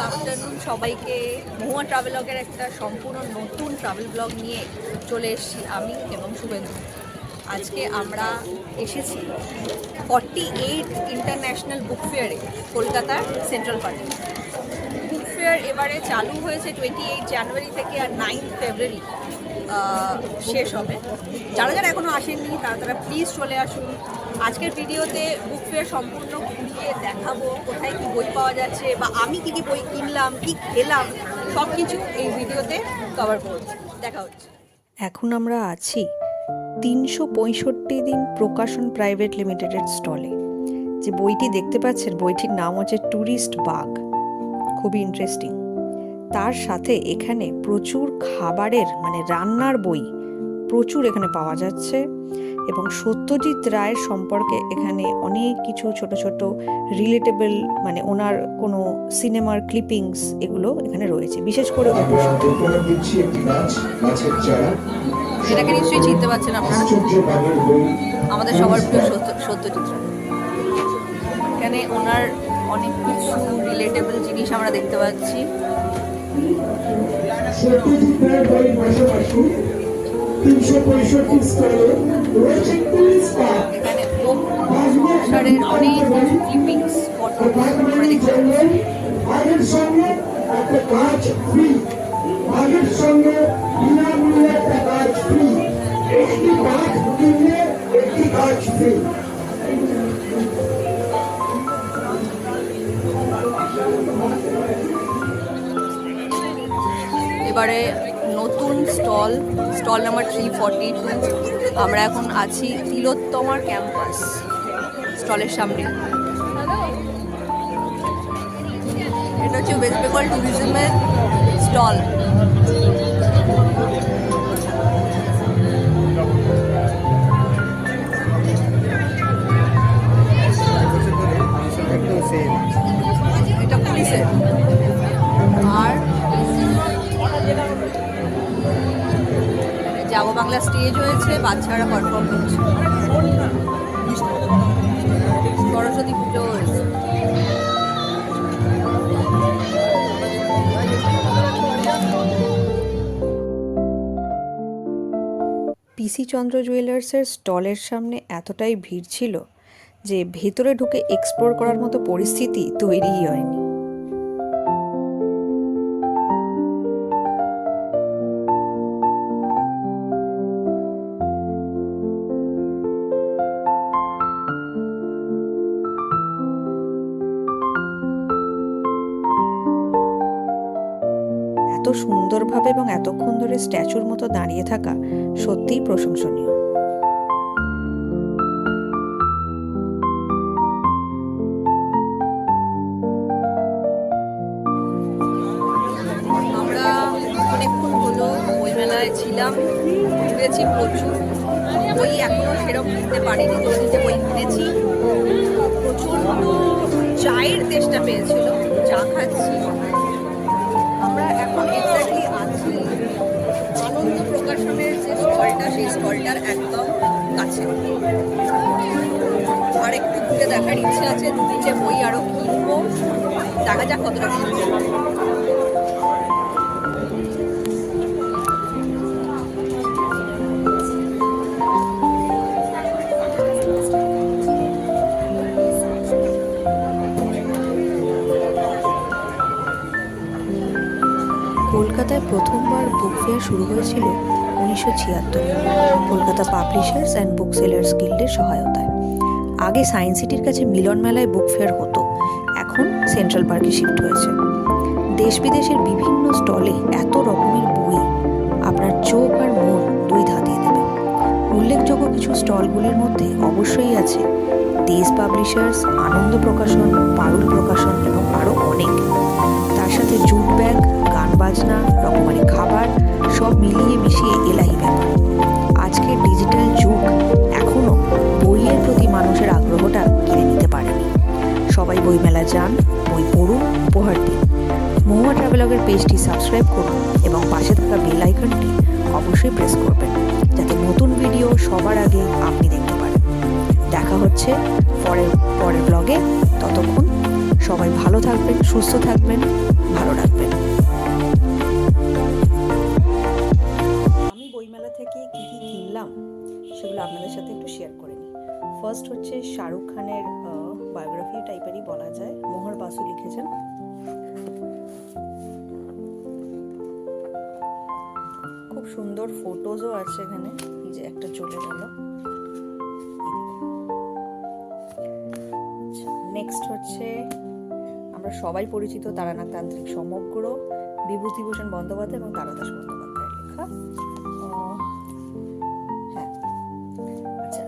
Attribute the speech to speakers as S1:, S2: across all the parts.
S1: Afternoon সবাইকে। মহুয়া ট্রাভেলগের একটা সম্পূর্ণ নতুন ট্রাভেল ব্লগ নিয়ে চলে এসেছি আমি এবং শুভেন্দু। আজকে আমরা এসেছি 48 ইন্টারন্যাশনাল বুক ফেয়ারে, কলকাতার সেন্ট্রাল পার্কে। বুক ফেয়ার এবারে চালু হয়েছে 28 জানুয়ারি থেকে, আর 9 ফেব্রুয়ারি শেষ হবে। যারা যারা এখনও আসেননি তারা প্লিজ চলে আসুন। আজকের ভিডিওতে বুক ফেয়ার সম্পূর্ণ ঘুরিয়ে দেখাবো, কোথায় কী বই পাওয়া যাচ্ছে বা আমি কী কী বই কিনলাম, কী খেলাম, সব কিছু এই ভিডিওতে কভার করব। দেখা হচ্ছে।
S2: এখন আমরা আছি 365 দিন প্রকাশন প্রাইভেট লিমিটেডের স্টলে। যে বইটি দেখতে পাচ্ছেন, বইটির নাম হচ্ছে ট্যুরিস্ট বাগ। খুবই ইন্টারেস্টিং। তার সাথে এখানে প্রচুর খাবারের রান্নার বই প্রচুর এখানে পাওয়া যাচ্ছে, এবং সত্যজিৎ রায়ের সম্পর্কে এখানে অনেক কিছু ছোট ছোট রিলেটেবল ওনার কোনো সিনেমার ক্লিপিংস এগুলো এখানে রয়েছে। বিশেষ করে
S1: এটাকে নিশ্চয়ই চিনতে পারছেন আপনারা, আমাদের সবার প্রিয় সত্যজিৎ রায়। এখানে ওনার অনেক কিছু রিলেটেবল জিনিস আমরা দেখতে পাচ্ছি। এখানে সংসারের অনেক কিছু ক্লিপিংস, ফটো আমরা দেখতে পাচ্ছি। এবারে নতুন স্টল নাম্বার 342। আমরা এখন আছি তিলোত্তমার ক্যাম্পাস স্টলের সামনে। এটা হচ্ছে ওয়েস্ট বেঙ্গল ট্যুরিজমের স্টল। এটা পুলিশের। আর যাবো বাংলা স্টেজ হয়েছে, বাচ্চারা পারফর্ম করছে। সরস্বতী পুজো হয়েছে।
S2: পিসি চন্দ্র জুয়েলার্সের স্টলের সামনে এতটাই ভিড় ছিল যে ভেতরে ঢুকে এক্সপ্লোর করার মতো পরিস্থিতি তৈরিই হয়নি। এত সুন্দরভাবে এবং এতক্ষণ ধরে স্ট্যাচুর মতো দাঁড়িয়ে থাকা সত্যিই প্রশংসনীয়।
S1: আমরা অনেকক্ষণ হলো বইমেলায় ছিলাম, ঘুরেছি প্রচুর। বই এখনও সেরকম কিনতে পারিনি, যে বই কিনেছি। প্রচণ্ড চায়ের তেষ্টা পেয়েছিল, চা খাচ্ছি। আমরা এখন এক্স্যাক্টলি আছি আনন্দ প্রকাশনের যে স্টলটা, সেই স্টলটার একদম কাছে। আর একটু ঘুরে দেখার ইচ্ছে আছে, দুদিকে বই আরও কিনবো। দেখা যাক কতটা কিনবো।
S2: কলকাতায় প্রথমবার বুক ফেয়ার শুরু হয়েছিল 1976 Kolkata publishers and book sellers গিল্ডের সহায়তায়। আগে সায়েন্স সিটির কাছে মিলন মেলায় বুক ফেয়ার হতো, এখন সেন্ট্রাল পার্কে শিফট হয়েছে। দেশ বিদেশের বিভিন্ন স্টলে এত রকমের বই আপনার চোখ আর মন দুই ধাঁধিয়ে দেবে। উল্লেখযোগ্য কিছু স্টলগুলির মধ্যে অবশ্যই আছে দেশ পাবলিশার্স, আনন্দ প্রকাশন, পারুল প্রকাশন এবং আরও অনেক। তার সাথে জুট ব্যাগ, গান বাজনা, রকমারি খাবার, সব মিলিয়ে মিশিয়ে এলাহি ব্যাপার। আজকের ডিজিটাল যুগ এখনও বইয়ের প্রতি মানুষের আগ্রহটা কিনে নিতে পারেনি। সবাই বইমেলা যান, বই পড়ুন, উপহার দিন। মহুয়া ট্রাভেলগের পেজটি সাবস্ক্রাইব করুন এবং পাশে থাকা বেল আইকনটি অবশ্যই প্রেস করবেন, যাতে নতুন ভিডিও সবার আগে আপনি দেখতে পারেন। দেখা হচ্ছে পরের পরের ব্লগে। ততক্ষণ সবাই ভালো থাকবেন, সুস্থ থাকবেন, ভালো রাখবেন। আমি বইমেলা থেকে কী কী কিনলাম সেগুলো আপনাদের সাথে একটু শেয়ার করে নিই। ফার্স্ট হচ্ছে শাহরুখ খানের বায়োগ্রাফি টাইপেরই বলা যায়, মোহর বাসু লিখেছেন। খুব সুন্দর ফটোজও আছে এখানে, এই যে একটা চলে গেল। নেক্সট হচ্ছে আমরা সবাই পরিচিত তারানাথ তান্ত্রিক সমগ্র, বিভূতিভূষণ বন্দ্যোপাধ্যায় এবং তারাদাস বন্দ্যোপাধ্যায়ের লেখা। হ্যাঁ, আচ্ছা,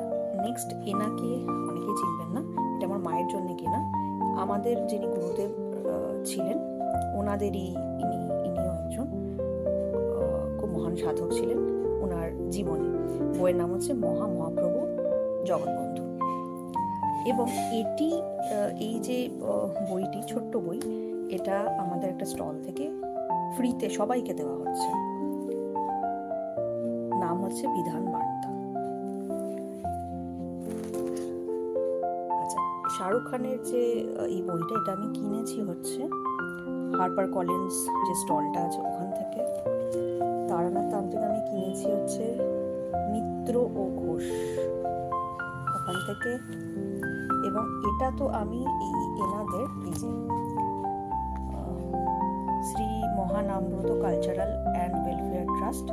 S2: নেক্সট এনাকে অনেকেই চিনবেন না, এটা আমার মায়ের জন্য কেনা। আমাদের যিনি গুরুদেব ছিলেন ওনাদেরই ইনিও একজন খুব মহান সাধক ছিলেন। ওনার জীবনী, বইয়ের নাম হচ্ছে মহাপ্রভু জগৎবন্ধু। এবং এটি এই যে বইটি, ছোট্ট বই, এটা আমাদের একটা স্টল থেকে ফ্রিতে সবাইকে দেওয়া হচ্ছে। নাম হচ্ছে বিধান বার্তা। আচ্ছা, শাহরুখ খানের যে এই বইটা, এটা আমি কিনেছি হচ্ছে হারপার কলিন্স যে স্টলটা আছে ওখান থেকে। তারানাথ তান্ত্রিক আমি কিনেছি হচ্ছে মিত্র ও ঘোষ ওখান থেকে। এবং এটা তো আমি এনাদের এই যে Shri Mahanambrata cultural and welfare trust,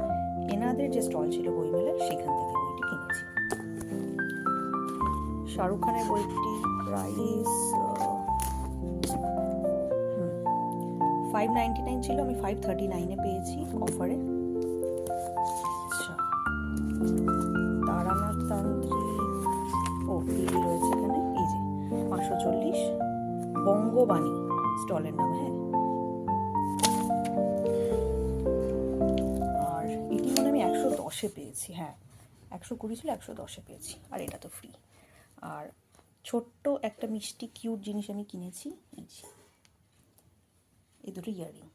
S2: এনাদের যে স্টল ছিল বইমেলার, সেখান থেকে বইটি কিনেছি। শাহরুখ খানের বইটি প্রাইস $599 ছিল, আমি $539 পেয়েছি অফারে। আচ্ছা, তারানাথ তান্ত্রিক এই রয়েছে এখানে, এই যে 540 বঙ্গবাণী স্টলের নাম। হ্যাঁ, আর এটি মনে আমি 110 পেয়েছি। হ্যাঁ, 120 ছিল, 110 পেয়েছি। আর এটা তো ফ্রি। আর ছোট্ট একটা মিষ্টি কিউট জিনিস আমি কিনেছি, এই দুটো ইয়াররিং।